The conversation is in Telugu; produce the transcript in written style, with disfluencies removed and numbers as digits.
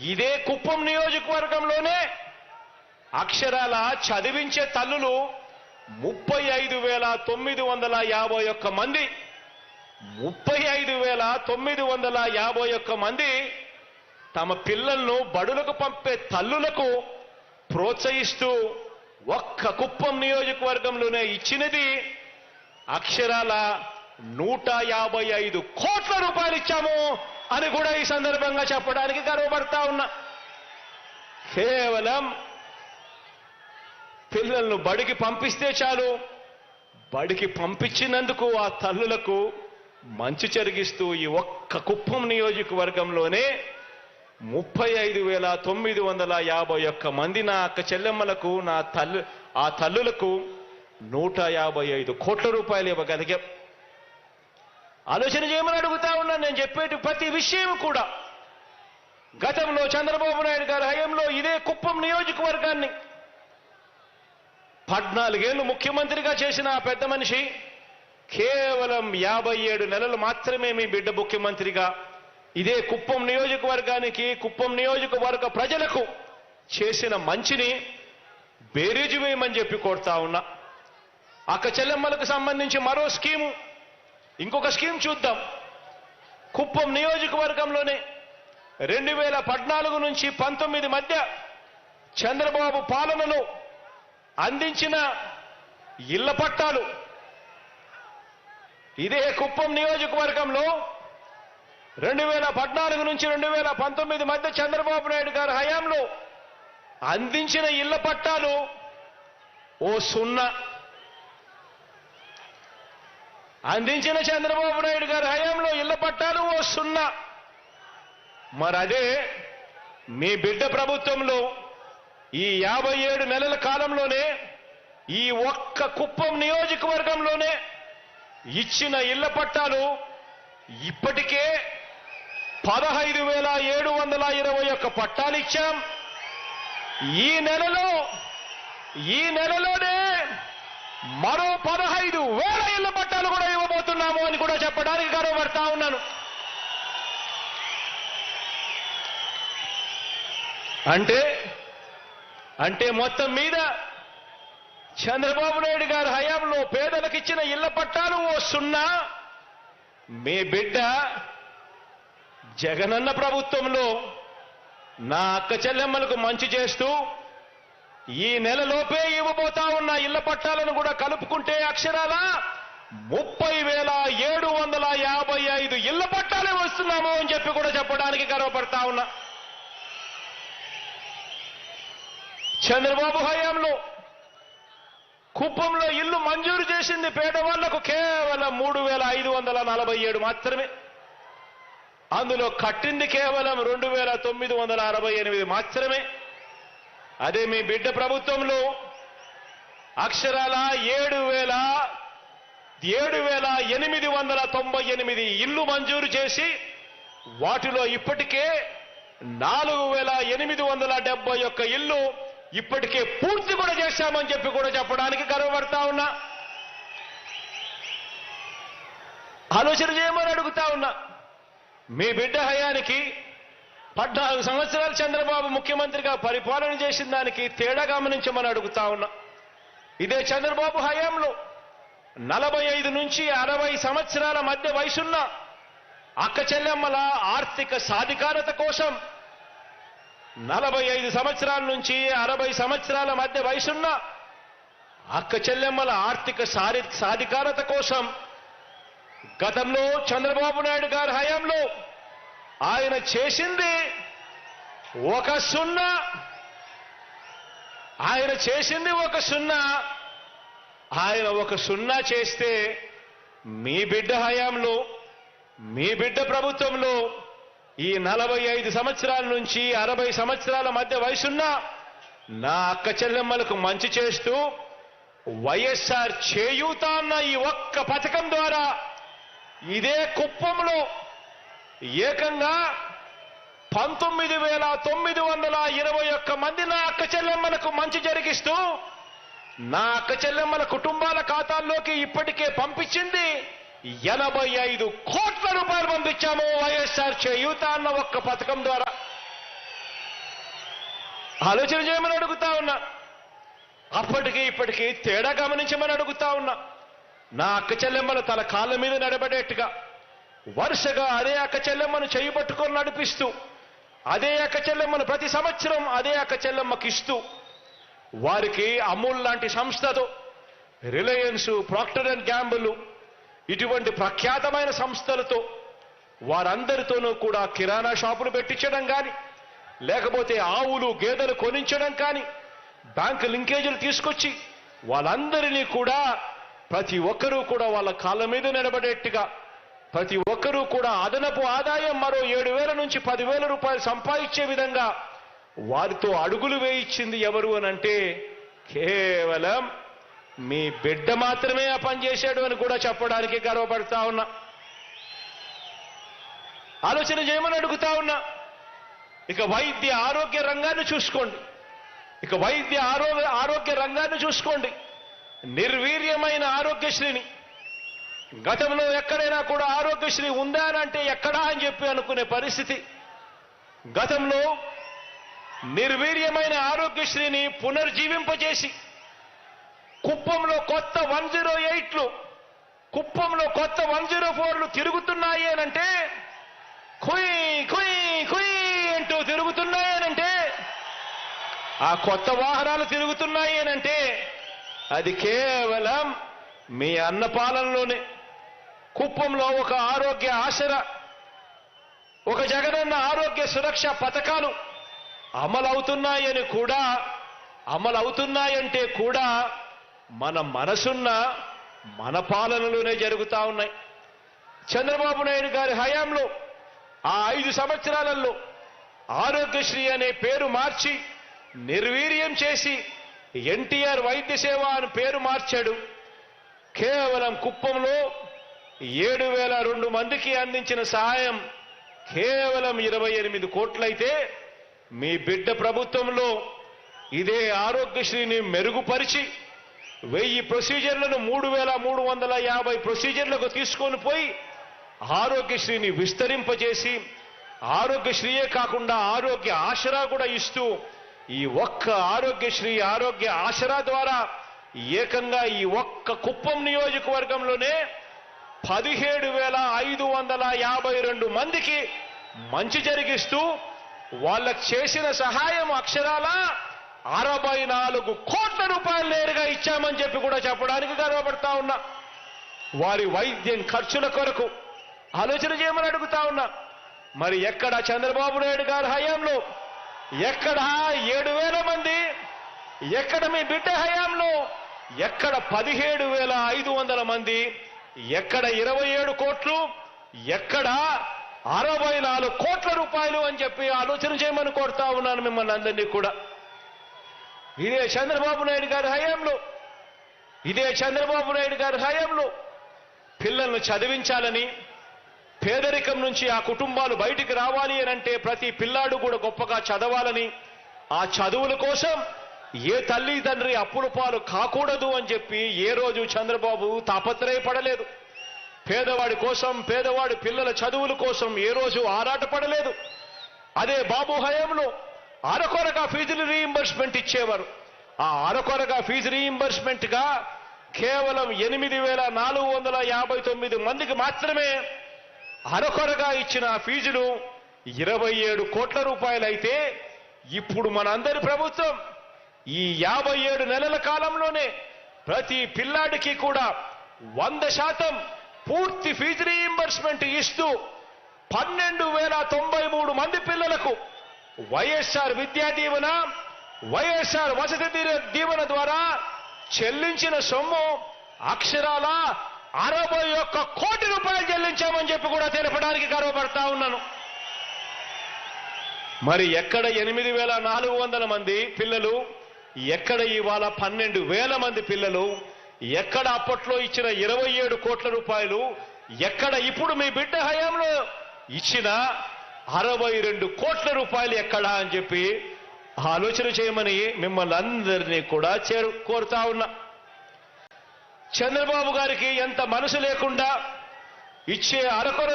ఇదే కుప్పం నియోజకవర్గంలోనే అక్షరాల చదివించే తల్లులు 35,951 మంది 35,951 మంది తమ పిల్లలను బడులకు పంపే తల్లులకు ప్రోత్సహిస్తూ ఒక్క కుప్పం నియోజకవర్గంలోనే ఇచ్చినది అక్షరాల 155 కోట్ల రూపాయలు ఇచ్చాము అని కూడా ఈ సందర్భంగా చెప్పడానికి గర్వపడతా ఉన్నా. కేవలం పిల్లలను బడికి పంపిస్తే చాలు, బడికి పంపించినందుకు ఆ తల్లులకు మంచి జరిగిస్తూ ఈ ఒక్క కుప్పం నియోజకవర్గంలోనే 35,951 మంది నా అక్క చెల్లెమ్మలకు ఆ తల్లులకు 155 కోట్ల రూపాయలు ఇవ్వగలిగాం. ఆలోచన చేయమని అడుగుతా ఉన్నాను. నేను చెప్పేటి ప్రతి విషయం కూడా గతంలో చంద్రబాబు నాయుడు గారి హయాంలో ఇదే కుప్పం నియోజకవర్గాన్ని 14 ఏళ్లు ముఖ్యమంత్రిగా చేసిన ఆ పెద్ద మనిషి కేవలం 57 నెలలు మాత్రమే మీ బిడ్డ ముఖ్యమంత్రిగా ఇదే కుప్పం నియోజకవర్గానికి, కుప్పం నియోజకవర్గ ప్రజలకు చేసిన మంచిని బేరీజు వేయమని చెప్పి కోరుతా ఉన్నా. అక్క చెల్లెమ్మలకు సంబంధించి మరో స్కీము, ఇంకొక స్కీమ్ చూద్దాం. కుప్పం నియోజకవర్గంలోనే 2014 నుంచి 19 మధ్య చంద్రబాబు పాలనలో అందించిన ఇళ్ల పట్టాలు ఇదే కుప్పం నియోజకవర్గంలో 2014 నుంచి 2019 మధ్య చంద్రబాబు నాయుడు గారి హయాంలో అందించిన ఇళ్ల పట్టాలు ఓ 0. అందించిన చంద్రబాబు నాయుడు గారి హయాంలో ఇళ్ల పట్టాలు ఓ 0. మరదే మీ బిడ్డ ప్రభుత్వంలో ఈ 57 నెలల కాలంలోనే ఈ ఒక్క కుప్పం నియోజకవర్గంలోనే ఇచ్చిన ఇళ్ల పట్టాలు ఇప్పటికే 15,721 పట్టాలు ఇచ్చాం. ఈ నెలలోనే మరో 15,000 ఇళ్ల పట్టాలు కూడా ఇవ్వబోతున్నాము అని కూడా చెప్పడానికి గర్వపడతా ఉన్నాను. అంటే మొత్తం మీద చంద్రబాబు నాయుడు గారి హయాంలో పేదలకు ఇచ్చిన ఇళ్ల పట్టాలు ఓ 0. మీ బిడ్డ జగనన్న ప్రభుత్వంలో నా అక్క చెల్లెమ్మలకు మంచి చేస్తూ ఈ నెలలోపే ఇవ్వబోతా ఉన్న ఇళ్ల పట్టాలను కూడా కలుపుకుంటే అక్షరాల 30,755 ఇళ్ల పట్టాలే వస్తున్నాము అని చెప్పి కూడా చెప్పడానికి గర్వపడతా ఉన్నా. చంద్రబాబు హయాంలో కుప్పంలో ఇల్లు మంజూరు చేసింది పేదవాళ్లకు కేవలం 3,547 మాత్రమే. అందులో కట్టింది కేవలం 2,968 మాత్రమే. అదే మీ బిడ్డ ప్రభుత్వంలో అక్షరాల 7,898 ఇల్లు మంజూరు చేసి వాటిలో ఇప్పటికే 4,871 ఇల్లు ఇప్పటికే పూర్తి కూడా చేశామని చెప్పి కూడా చెప్పడానికి గర్వపడతా ఉన్నా. ఆలోచన చేయమని అడుగుతా ఉన్నా. మీ బిడ్డ హయానికి 14 సంవత్సరాలు చంద్రబాబు ముఖ్యమంత్రిగా పరిపాలన చేసిన దానికి తేడా గమనించమని అడుగుతా ఉన్నా. ఇదే చంద్రబాబు హయాంలో 45 నుంచి 60 సంవత్సరాల మధ్య వయసున్న అక్క చెల్లెమ్మల ఆర్థిక సాధికారత కోసం 45 సంవత్సరాల నుంచి 60 సంవత్సరాల మధ్య వయసున్న అక్క చెల్లెమ్మల ఆర్థిక సాధికారత కోసం గతంలో చంద్రబాబు నాయుడు గారి హయాంలో ఆయన చేసింది ఒక 0. ఆయన చేసింది ఒక 0. ఆయన ఒక 0 చేస్తే మీ బిడ్డ హయాంలో, మీ బిడ్డ ప్రభుత్వంలో ఈ 45 సంవత్సరాల నుంచి 60 సంవత్సరాల మధ్య వయసున్న నా అక్క చెల్లెమ్మలకు మంచి చేస్తూ వైఎస్ఆర్ చేయూత అన్న ఈ ఒక్క పథకం ద్వారా ఇదే కుప్పంలో ఏకంగా 19,921 మంది నా అక్క చెల్లెమ్మలకు మంచి జరిగిస్తూ నా అక్క చెల్లెమ్మల కుటుంబాల ఖాతాల్లోకి ఇప్పటికే పంపించింది 85 కోట్ల రూపాయలు పంపించాము వైఎస్ఆర్ చేయూత అన్న ఒక్క పథకం ద్వారా. ఆలోచన చేయమని అడుగుతా ఉన్నా. అప్పటికి ఇప్పటికీ తేడా గమనించమని అడుగుతా ఉన్నా. నా అక్క చెల్లెమ్మలు తల కాళ్ళ మీద నడబడేట్టుగా వరుసగా అదే అక్క చెల్లెమ్మను చేయి పట్టుకొని నడిపిస్తూ, అదే అక్క చెల్లెమ్మను ప్రతి సంవత్సరం అదే అక్క చెల్లెమ్మకి ఇస్తూ, వారికి అమూల్ లాంటి సంస్థతో, రిలయన్స్, ప్రాక్టర్ అండ్ గ్యాంబుల్ ఇటువంటి ప్రఖ్యాతమైన సంస్థలతో వారందరితోనూ కూడా కిరాణా షాపులు పెట్టించడం కానీ, లేకపోతే ఆవులు గేదెలు కొనించడం కానీ, బ్యాంకు లింకేజీలు తీసుకొచ్చి వాళ్ళందరినీ కూడా ప్రతి ఒక్కరూ కూడా వాళ్ళ కాళ్ళ మీద నిలబడేట్టుగా, ప్రతి ఒక్కరూ కూడా అదనపు ఆదాయం మరో 7,000 నుంచి 10,000 రూపాయలు సంపాదించే విధంగా వారితో అడుగులు వేయించింది ఎవరు అనంటే కేవలం మీ బిడ్డ మాత్రమే ఆ పని చేశాడు అని కూడా చెప్పడానికి గర్వపడతా ఉన్నా. ఆలోచన చేయమని అడుగుతా ఉన్నా. ఇక వైద్య ఆరోగ్య రంగాన్ని చూసుకోండి. ఇక వైద్య ఆరోగ్య రంగాన్ని చూసుకోండి. నిర్వీర్యమైన ఆరోగ్యశ్రీని, గతంలో ఎక్కడైనా కూడా ఆరోగ్యశ్రీ ఉందా అని అంటే ఎక్కడా అని చెప్పి అనుకునే పరిస్థితి. గతంలో నిర్వీర్యమైన ఆరోగ్యశ్రీని పునర్జీవింపజేసి కుప్పంలో కొత్త 108లు, కుప్పంలో కొత్త 104లు తిరుగుతున్నాయి అనంటే, కుయ్ కుయ్ కుయ్ అంటూ తిరుగుతున్నాయనంటే, ఆ కొత్త వాహనాలు తిరుగుతున్నాయి అనంటే అది కేవలం మీ అన్నపాలనలోనే. కుప్పంలో ఒక ఆరోగ్య ఆసరా, ఒక జగనన్న ఆరోగ్య సురక్ష పథకాలు అమలవుతున్నాయంటే కూడా మన మనసున్న మన పాలనలోనే జరుగుతా ఉన్నాయి. చంద్రబాబు నాయుడు గారి హయాంలో ఆ 5 సంవత్సరాలలో ఆరోగ్యశ్రీ అనే పేరు మార్చి నిర్వీర్యం చేసి ఎన్టీఆర్ వైద్య సేవ అని పేరు మార్చాడు. కేవలం కుప్పంలో 7,002 మందికి అందించిన సహాయం కేవలం 28 కోట్లయితే, మీ బిడ్డ ప్రభుత్వంలో ఇదే ఆరోగ్యశ్రీని మెరుగుపరిచి 1000 ప్రొసీజర్లను 3,350 ప్రొసీజర్లకు తీసుకొని పోయి ఆరోగ్యశ్రీని విస్తరింపజేసి, ఆరోగ్యశ్రీయే కాకుండా ఆరోగ్య ఆసరా కూడా ఇస్తూ, ఈ ఒక్క ఆరోగ్యశ్రీ ఆరోగ్య ఆసరా ద్వారా ఏకంగా ఈ ఒక్క కుప్పం నియోజకవర్గంలోనే 17,552 మందికి మంచి జరిగిస్తూ వాళ్ళకు చేసిన సహాయం అక్షరాల 64 కోట్ల రూపాయలు నేరుగా ఇచ్చామని చెప్పి కూడా చెప్పడానికి గర్వపడతా ఉన్నా. వారి వైద్యం ఖర్చుల కొరకు ఆలోచన చేయమని అడుగుతా ఉన్నా. మరి ఎక్కడ చంద్రబాబు నాయుడు గారి హయాంలో ఎక్కడ 7,000 మంది, ఎక్కడ మీ బిడ్డ హయాంలో ఎక్కడ 17,500 మంది, ఎక్కడ 27 కోట్లు, ఎక్కడ 64 కోట్ల రూపాయలు అని చెప్పి ఆలోచన చేయమని కోరుతా ఉన్నాను మిమ్మల్ని అందరినీ కూడా. ఇదే చంద్రబాబు నాయుడు గారి హయాంలో పిల్లలను చదివించాలని, పేదరికం నుంచి ఆ కుటుంబాలు బయటికి రావాలి అనంటే ప్రతి పిల్లాడు కూడా గొప్పగా చదవాలని, ఆ చదువుల కోసం ఏ తల్లి తండ్రి అప్పుల పాలు కాకూడదు అని చెప్పి ఏ రోజు చంద్రబాబు తాపత్రయపడలేదు. పేదవాడి కోసం, పేదవాడి పిల్లల చదువుల కోసం ఏ రోజు ఆరాటపడలేదు. అదే బాబు హయాంలో అరకొరగా ఫీజులు రీయింబర్స్మెంట్ ఇచ్చేవారు. ఆ అరకొరగా ఫీజు రీయింబర్స్మెంట్ గా కేవలం 8,459 మందికి మాత్రమే అరకొరగా ఇచ్చిన ఫీజులు 27 కోట్ల రూపాయలైతే, ఇప్పుడు మనందరి ప్రభుత్వం ఈ 57 నెలల కాలంలోనే ప్రతి పిల్లాడికి కూడా 100% పూర్తి ఫీజు రీయింబర్స్మెంట్ ఇస్తూ 12,093 మంది పిల్లలకు వైఎస్ఆర్ విద్యా దీవెన, వైఎస్ఆర్ వసతి దీవెన ద్వారా చెల్లించిన సొమ్ము అక్షరాల 61 కోటి రూపాయలు చెల్లించామని చెప్పి కూడా తెలపడానికి గర్వపడతా ఉన్నాను. మరి ఎక్కడ 8,400 మంది పిల్లలు, ఎక్కడ ఇవాళ 12,000 మంది పిల్లలు, ఎక్కడ అప్పట్లో ఇచ్చిన 27 కోట్ల రూపాయలు, ఎక్కడ ఇప్పుడు మీ బిడ్డ హయాంలో ఇచ్చిన 62 కోట్ల రూపాయలు ఎక్కడా అని చెప్పి ఆలోచన చేయమని మిమ్మల్ని అందరినీ కూడా కోరుతా ఉన్నా. చంద్రబాబు గారికి ఎంత మనసు లేకుండా ఇచ్చే అరకొర